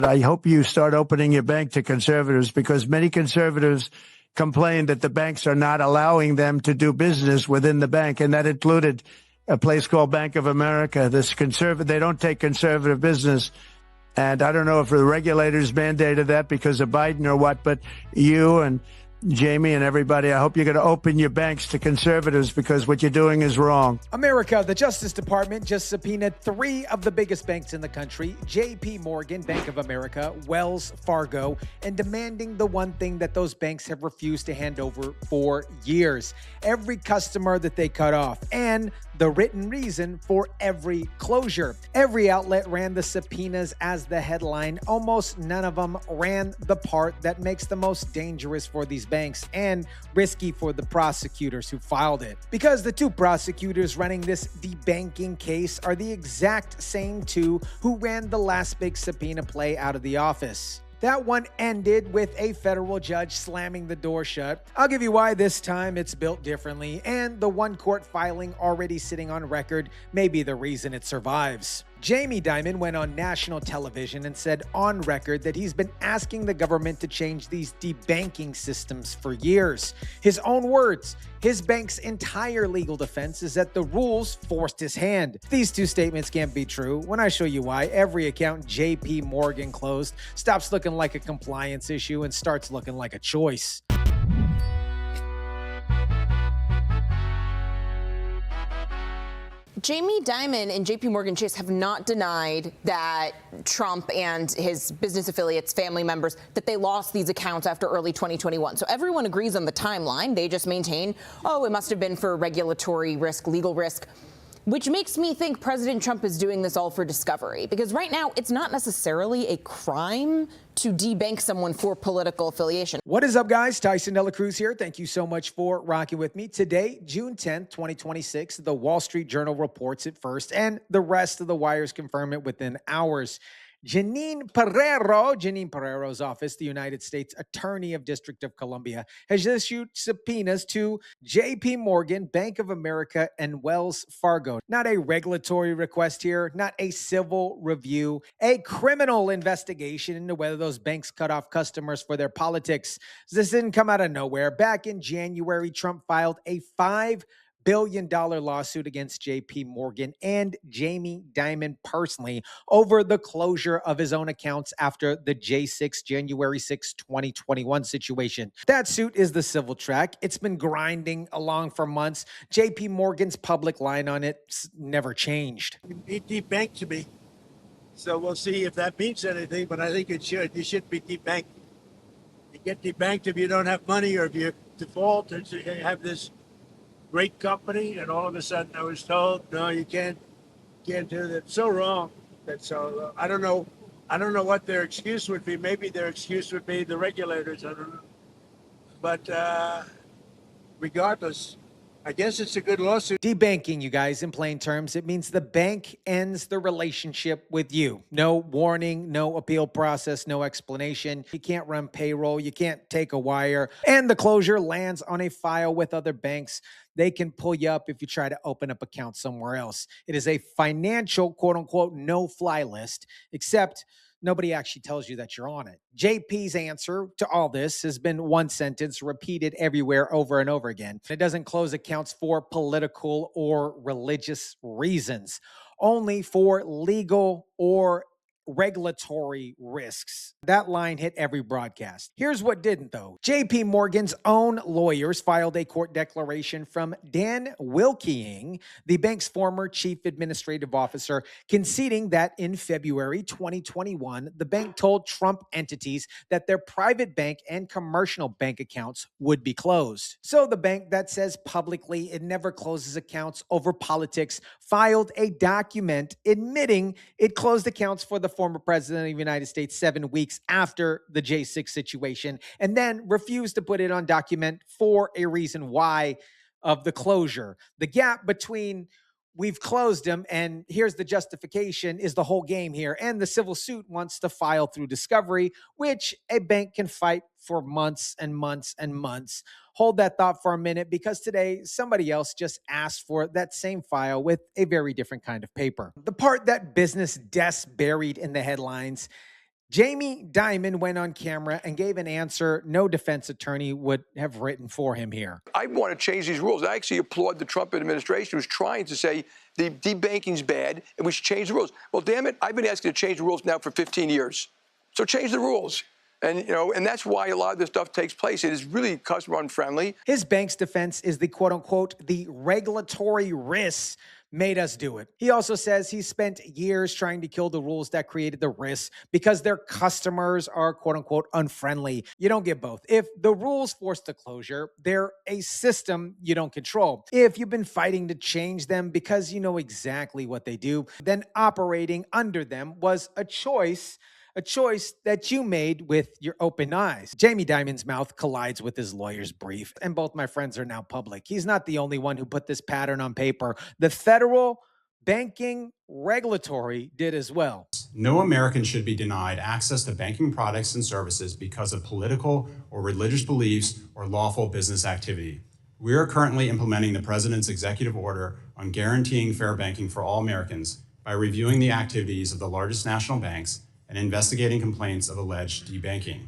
I hope you start opening your bank to conservatives, because many conservatives complain that the banks are not allowing them to do business within the bank, and that included a place called Bank of America. They don't take conservative business. And I don't know if the regulators mandated that because of Biden or what, but you and Jamie and everybody, I hope you're going to open your banks to conservatives, because what you're doing is wrong. America, the Justice Department just subpoenaed 3 of the biggest banks in the country, JPMorgan, Bank of America, Wells Fargo, and demanding the one thing that those banks have refused to hand over for years: every customer that they cut off and the written reason for every closure. Every outlet ran the subpoenas as the headline. Almost none of them ran the part that makes the most dangerous for these banks and risky for the prosecutors who filed it. Because the 2 prosecutors running this debanking case are the exact same 2 who ran the last big subpoena play out of the office. That one ended with a federal judge slamming the door shut. I'll give you why this time it's built differently, and the one court filing already sitting on record may be the reason it survives. Jamie Dimond went on national television and said on record that he's been asking the government to change these debanking systems for years. His own words: his bank's entire legal defense is that the rules forced his hand. These 2 statements can't be true. When I show you why, every account JPMorgan closed stops looking like a compliance issue and starts looking like a choice. Jamie Dimond and JPMorgan Chase have not denied that Trump and his business affiliates, family members, that they lost these accounts after early 2021. So everyone agrees on the timeline. They just maintain, it must have been for regulatory risk, legal risk, which makes me think President Trump is doing this all for discovery, because right now it's not necessarily a crime to debank someone for political affiliation. What is up, guys? TYSON DELACRUZ here. Thank you so much for rocking with me. Today, June 10th, 2026, the Wall Street Journal reports it first, and the rest of the wires confirm it within hours. Janine Pereiro's office, the United States Attorney of District of Columbia, has issued subpoenas to JPMorgan, Bank of America, and Wells Fargo. Not a regulatory request here, not a civil review, a criminal investigation into whether those banks cut off customers for their politics. This didn't come out of nowhere. Back in January, Trump filed a $5 billion lawsuit against JPMorgan and Jamie Dimond personally over the closure of his own accounts after the January 6, 2021 situation. That suit is the civil track. It's been grinding along for months. JPMorgan's public line on it's never changed. It debanked to me, so we'll see if that means anything, but I think it should. You should be debanked. You get debanked if you don't have money, or if you default, and so you have this great company, and all of a sudden I was told, no, you can't do that. So wrong. That's so. I don't know what their excuse would be. Maybe their excuse would be the regulators. I don't know. But regardless, I guess it's a good lawsuit. Debanking, you guys, in plain terms, it means the bank ends the relationship with you. No warning, no appeal process, no explanation. You can't run payroll. You can't take a wire. And the closure lands on a file with other banks. They can pull you up if you try to open up accounts somewhere else. It is a financial, quote unquote, no-fly list, except nobody actually tells you that you're on it. JP's answer to all this has been one sentence repeated everywhere over and over again. It doesn't close accounts for political or religious reasons, only for legal or regulatory risks. That line hit every broadcast. Here's what didn't, though. JPMorgan's own lawyers filed a court declaration from Dan Wilkening, the bank's former chief administrative officer, conceding that in February 2021, the bank told Trump entities that their private bank and commercial bank accounts would be closed. So the bank that says publicly it never closes accounts over politics filed a document admitting it closed accounts for the former president of the United States 7 weeks after the J6 situation, and then refused to put it on document for a reason why of the closure. The gap between we've closed them and here's the justification is the whole game here. And the civil suit wants to file through discovery, which a bank can fight for months and months and months. Hold that thought for a minute, because today somebody else just asked for that same file with a very different kind of paper. The part that business desks buried in the headlines Jamie Dimond went on camera and gave an answer no defense attorney would have written for him here. I want to change these rules. I actually applaud the Trump administration who's trying to say the debanking's bad and we should change the rules. Well, damn it, I've been asking to change the rules now for 15 years. So change the rules. And, and that's why a lot of this stuff takes place. It is really customer unfriendly. His bank's defense is the quote unquote, the regulatory risks made us do it. He also says he spent years trying to kill the rules that created the risks because their customers are quote unquote unfriendly. You don't get both. If the rules force the closure, they're a system you don't control. If you've been fighting to change them because you know exactly what they do, then operating under them was a choice that you made with your open eyes. Jamie Dimond's mouth collides with his lawyer's brief, and both my friends are now public. He's not the only one who put this pattern on paper. The federal banking regulatory did as well. No American should be denied access to banking products and services because of political or religious beliefs or lawful business activity. We are currently implementing the President's executive order on guaranteeing fair banking for all Americans by reviewing the activities of the largest national banks and investigating complaints of alleged debanking.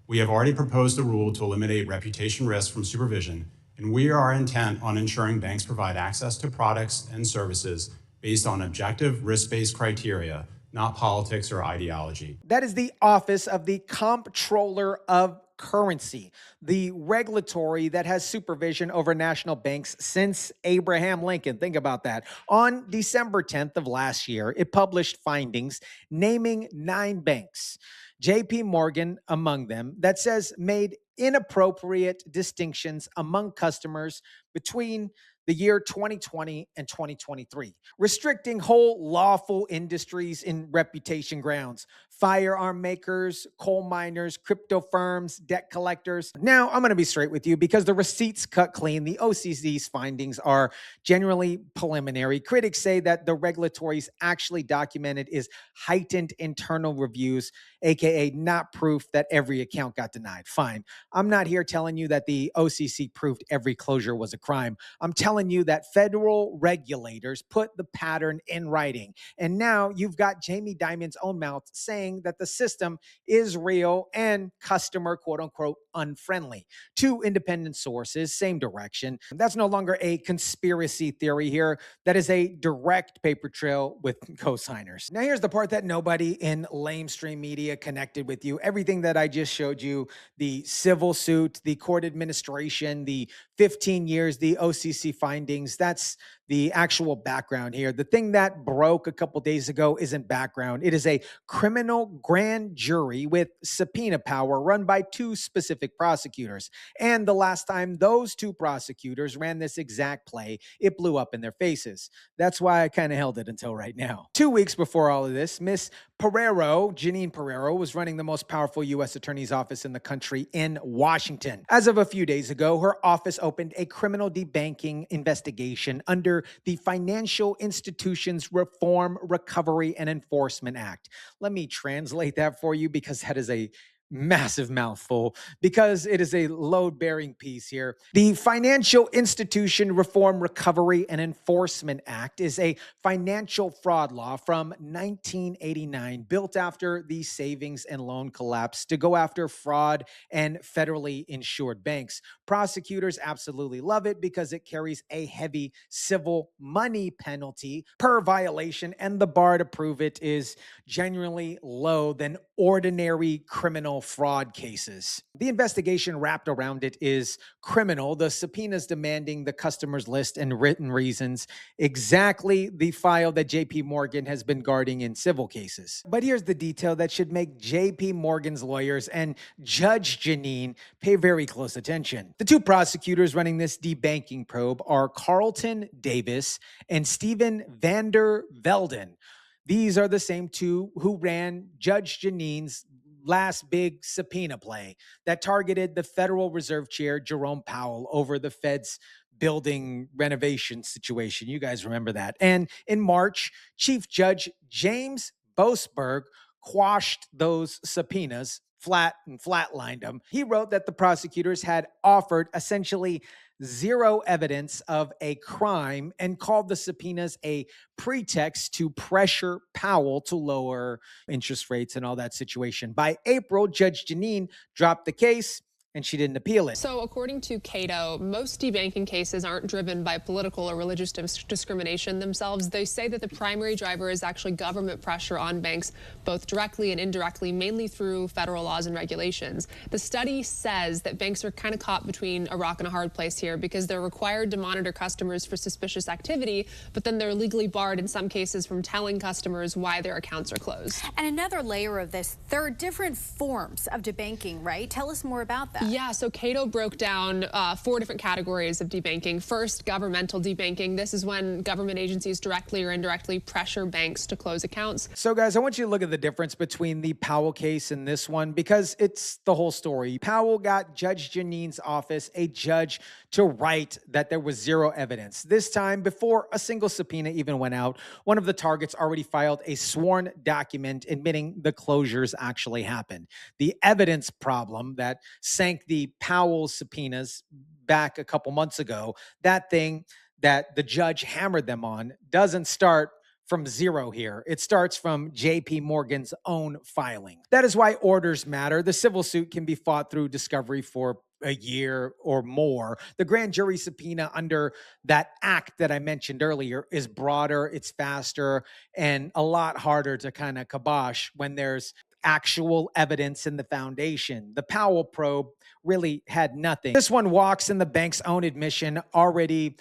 We have already proposed a rule to eliminate reputation risk from supervision, and we are intent on ensuring banks provide access to products and services based on objective, risk-based criteria, not politics or ideology. That is the office of the Comptroller of Currency, the regulatory that has supervision over national banks since Abraham Lincoln. Think about that. On December 10th of last year, it published findings naming 9 banks, JPMorgan among them, that says made inappropriate distinctions among customers between the year 2020 and 2023, restricting whole lawful industries in reputation grounds, firearm makers, coal miners, crypto firms, debt collectors. Now, I'm going to be straight with you because the receipts cut clean. The OCC's findings are generally preliminary. Critics say that the regulatory's actually documented is heightened internal reviews, aka not proof that every account got denied. Fine. I'm not here telling you that the OCC proved every closure was a crime. I'm telling you that federal regulators put the pattern in writing. And now you've got Jamie Dimond's own mouth saying that the system is real and customer, quote unquote, unfriendly. 2 independent sources, same direction. That's no longer a conspiracy theory here. That is a direct paper trail with co-signers. Now here's the part that nobody in lamestream media connected with you. Everything that I just showed you, the civil suit, the court administration, the 15 years, the OCC findings, that's the actual background here. The thing that broke a couple days ago isn't background. It is a criminal grand jury with subpoena power run by 2 specific prosecutors. And the last time those 2 prosecutors ran this exact play, it blew up in their faces. That's why I kind of held it until right now. 2 weeks before all of this, Miss Janine Pereiro, was running the most powerful U.S. attorney's office in the country in Washington. As of a few days ago, her office opened a criminal debanking investigation under the Financial Institutions Reform, Recovery, and Enforcement Act. Let me translate that for you because that is a massive mouthful, because it is a load-bearing piece here. The Financial Institution Reform, Recovery, and Enforcement Act is a financial fraud law from 1989 built after the savings and loan collapse to go after fraud and federally insured banks. Prosecutors absolutely love it because it carries a heavy civil money penalty per violation, and the bar to prove it is genuinely low than ordinary criminal fraud cases. The investigation wrapped around it is criminal. The subpoenas demanding the customer's list and written reasons, exactly the file that JPMorgan has been guarding in civil cases. But here's the detail that should make JPMorgan's lawyers and Judge Janine pay very close attention. The 2 prosecutors running this debanking probe are Carlton Davis and Stephen Vander Velden. These are the same 2 who ran Judge Janine's last big subpoena play that targeted the Federal Reserve Chair, Jerome Powell, over the Fed's building renovation situation. You guys remember that. And in March, Chief Judge James Boasberg quashed those subpoenas flatlined him. He wrote that the prosecutors had offered essentially zero evidence of a crime and called the subpoenas a pretext to pressure Powell to lower interest rates and all that situation. By April, Judge Janine dropped the case and she didn't appeal it. So according to Cato, most debanking cases aren't driven by political or religious discrimination themselves. They say that the primary driver is actually government pressure on banks, both directly and indirectly, mainly through federal laws and regulations. The study says that banks are kind of caught between a rock and a hard place here because they're required to monitor customers for suspicious activity, but then they're legally barred in some cases from telling customers why their accounts are closed. And another layer of this, there are different forms of debanking, right? Tell us more about that. Yeah, so Cato broke down 4 different categories of debanking. First, governmental debanking. This is when government agencies directly or indirectly pressure banks to close accounts. So guys, I want you to look at the difference between the Powell case and this one because it's the whole story. Powell got Judge Janine's office, a judge, to write that there was zero evidence. This time, before a single subpoena even went out, one of the targets already filed a sworn document admitting the closures actually happened. The evidence problem that sank the Powell subpoenas back a couple months ago, that thing that the judge hammered them on doesn't start from zero here. It starts from JPMorgan's own filing. That is why orders matter. The civil suit can be fought through discovery for a year or more. The grand jury subpoena under that act that I mentioned earlier is broader, it's faster, and a lot harder to kind of kibosh when there's actual evidence in the foundation. The Powell probe really had nothing. This one walks in the bank's own admission already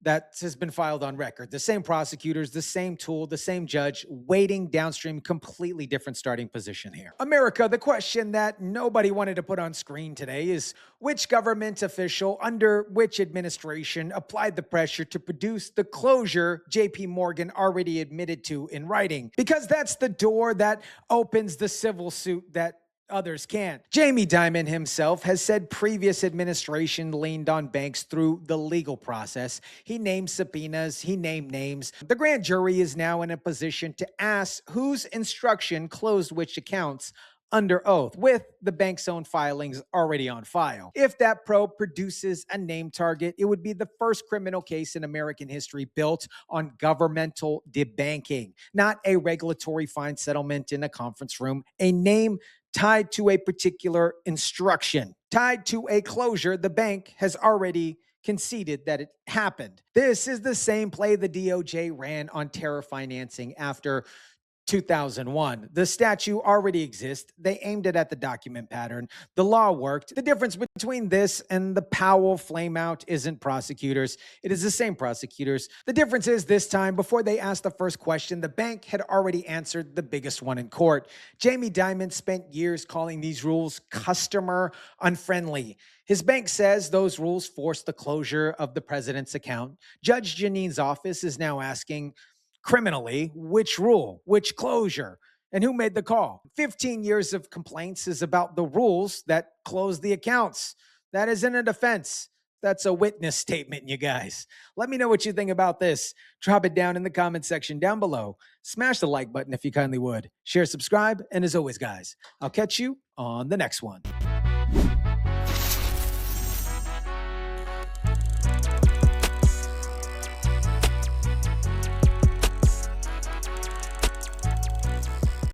that has been filed on record. The same prosecutors, the same tool, the same judge, waiting downstream, completely different starting position here. America, the question that nobody wanted to put on screen today is which government official under which administration applied the pressure to produce the closure JP Morgan already admitted to in writing? Because that's the door that opens the civil suit that others can't. Jamie Dimond himself has said previous administration leaned on banks through the legal process. He named subpoenas, he named names. The grand jury is now in a position to ask whose instruction closed which accounts under oath, with the bank's own filings already on file. If that probe produces a name target, it would be the first criminal case in American history built on governmental debanking, not a regulatory fine settlement in a conference room, a name tied to a particular instruction, tied to a closure the bank has already conceded that it happened. This is the same play the DOJ ran on terror financing after 2001. The statute already exists. They aimed it at the document pattern. The law worked. The difference between this and the Powell flameout isn't prosecutors. It is the same prosecutors. The difference is this time, before they asked the first question, the bank had already answered the biggest one in court. Jamie Dimond spent years calling these rules customer unfriendly. His bank says those rules forced the closure of the president's account. Judge Janine's office is now asking, criminally, which rule, which closure, and who made the call? 15 years of complaints is about the rules that close the accounts. That isn't a defense. That's a witness statement, you guys. Let me know what you think about this. Drop it down in the comment section down below. Smash the like button if you kindly would. Share, subscribe, and as always, guys, I'll catch you on the next one.